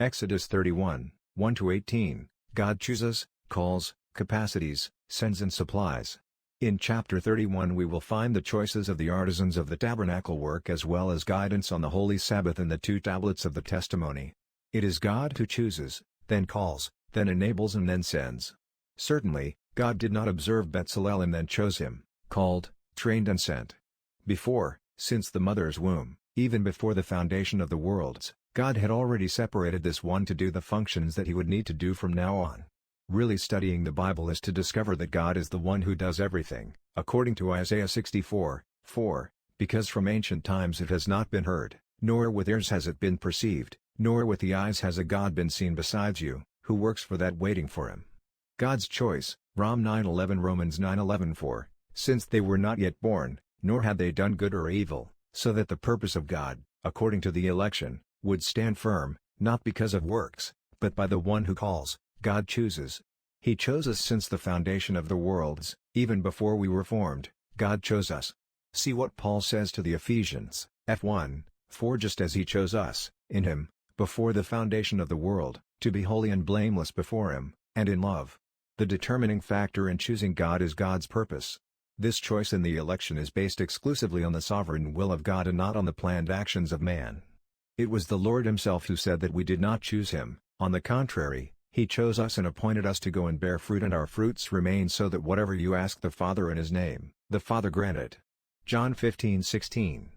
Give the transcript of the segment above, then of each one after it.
Exodus 31, 1-18, God chooses, calls, capacities, sends and supplies. In chapter 31 we will find the choices of the artisans of the tabernacle work as well as guidance on the Holy Sabbath and the 2 tablets of the testimony. It is God who chooses, then calls, then enables and then sends. Certainly, God did not observe Bezalel and then chose him, called, trained and sent. Before, since the mother's womb, even before the foundation of the worlds, God had already separated this one to do the functions that he would need to do from now on. Really studying the Bible is to discover that God is the one who does everything, according to Isaiah 64:4, because from ancient times it has not been heard, nor with ears has it been perceived, nor with the eyes has a God been seen besides you, who works for that waiting for him. God's choice, Rom 9:11 Romans 9:11 since they were not yet born, nor had they done good or evil, so that the purpose of God, according to the election, would stand firm, not because of works, but by the one who calls. God chooses. He chose us since the foundation of the worlds, even before we were formed, God chose us. See what Paul says to the Ephesians, F1, for just as he chose us, in him, before the foundation of the world, to be holy and blameless before him, and in love. The determining factor in choosing God is God's purpose. This choice in the election is based exclusively on the sovereign will of God and not on the planned actions of man. It was the Lord himself who said that we did not choose him, on the contrary, he chose us and appointed us to go and bear fruit, and our fruits remain, so that whatever you ask the Father in his name, the Father grant it. John 15:16.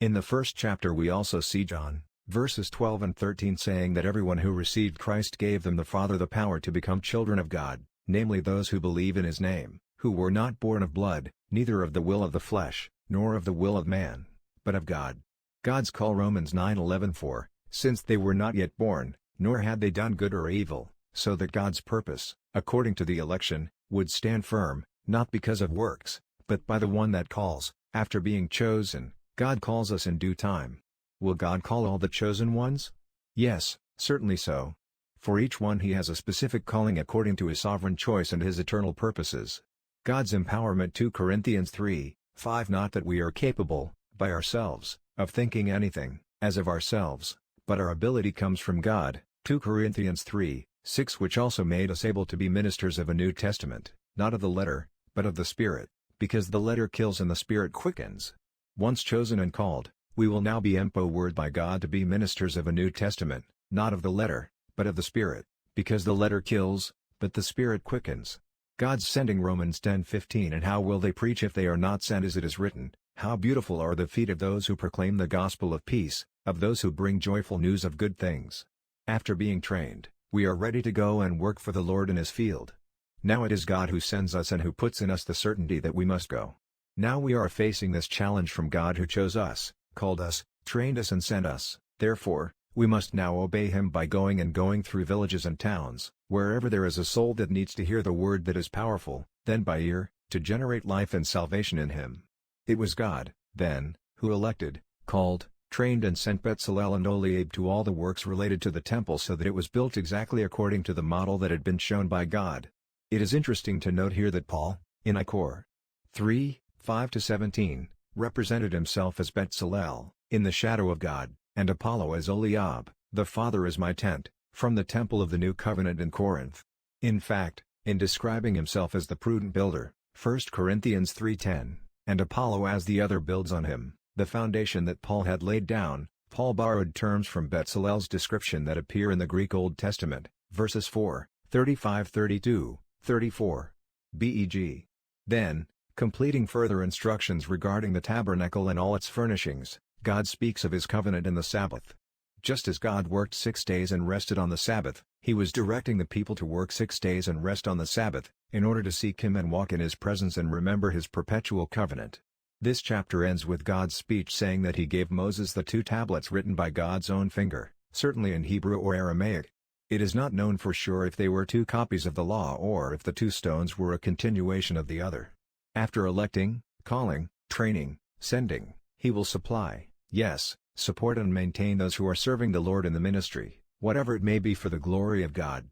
In the first chapter we also see John, verses 12 and 13 saying that everyone who received Christ gave them the Father the power to become children of God, namely those who believe in his name, who were not born of blood, neither of the will of the flesh, nor of the will of man, but of God. God's call Romans 9:11 since they were not yet born, nor had they done good or evil, so that God's purpose, according to the election, would stand firm, not because of works, but by the one that calls. After being chosen, God calls us in due time. Will God call all the chosen ones? Yes, certainly so. For each one he has a specific calling according to his sovereign choice and his eternal purposes. God's empowerment 2 Corinthians 3:5 Not that we are capable, by ourselves, of thinking anything, as of ourselves, but our ability comes from God, 2 Corinthians 3:6 which also made us able to be ministers of a New Testament, not of the letter, but of the Spirit, because the letter kills and the Spirit quickens. Once chosen and called, we will now be empowered by God to be ministers of a New Testament, not of the letter, but of the Spirit, because the letter kills, but the Spirit quickens. God's sending Romans 10:15 And how will they preach if they are not sent, as it is written, how beautiful are the feet of those who proclaim the gospel of peace, of those who bring joyful news of good things. After being trained, we are ready to go and work for the Lord in his field. Now it is God who sends us and who puts in us the certainty that we must go. Now we are facing this challenge from God who chose us, called us, trained us and sent us. Therefore, we must now obey him by going through villages and towns, wherever there is a soul that needs to hear the word that is powerful, then by ear, to generate life and salvation in him. It was God, then, who elected, called, trained and sent Bezalel and Oholiab to all the works related to the temple so that it was built exactly according to the model that had been shown by God. It is interesting to note here that Paul, in Cor. 3:5-17, represented himself as Bezalel, in the shadow of God, and Apollo as Oholiab, the Father is my tent, from the temple of the new covenant in Corinth. In fact, in describing himself as the prudent builder, 1 Corinthians 3:10, and Apollo as the other builds on him, the foundation that Paul had laid down, Paul borrowed terms from Bezalel's description that appear in the Greek Old Testament, verses 4:35-32-34. BEG. Then, completing further instructions regarding the tabernacle and all its furnishings, God speaks of his covenant and the Sabbath. Just as God worked 6 days and rested on the Sabbath, he was directing the people to work 6 days and rest on the Sabbath, in order to seek him and walk in his presence and remember his perpetual covenant. This chapter ends with God's speech saying that he gave Moses the 2 tablets written by God's own finger, certainly in Hebrew or Aramaic. It is not known for sure if they were 2 copies of the law or if the 2 stones were a continuation of the other. After electing, calling, training, sending, he will supply, yes, support and maintain those who are serving the Lord in the ministry, whatever it may be for the glory of God.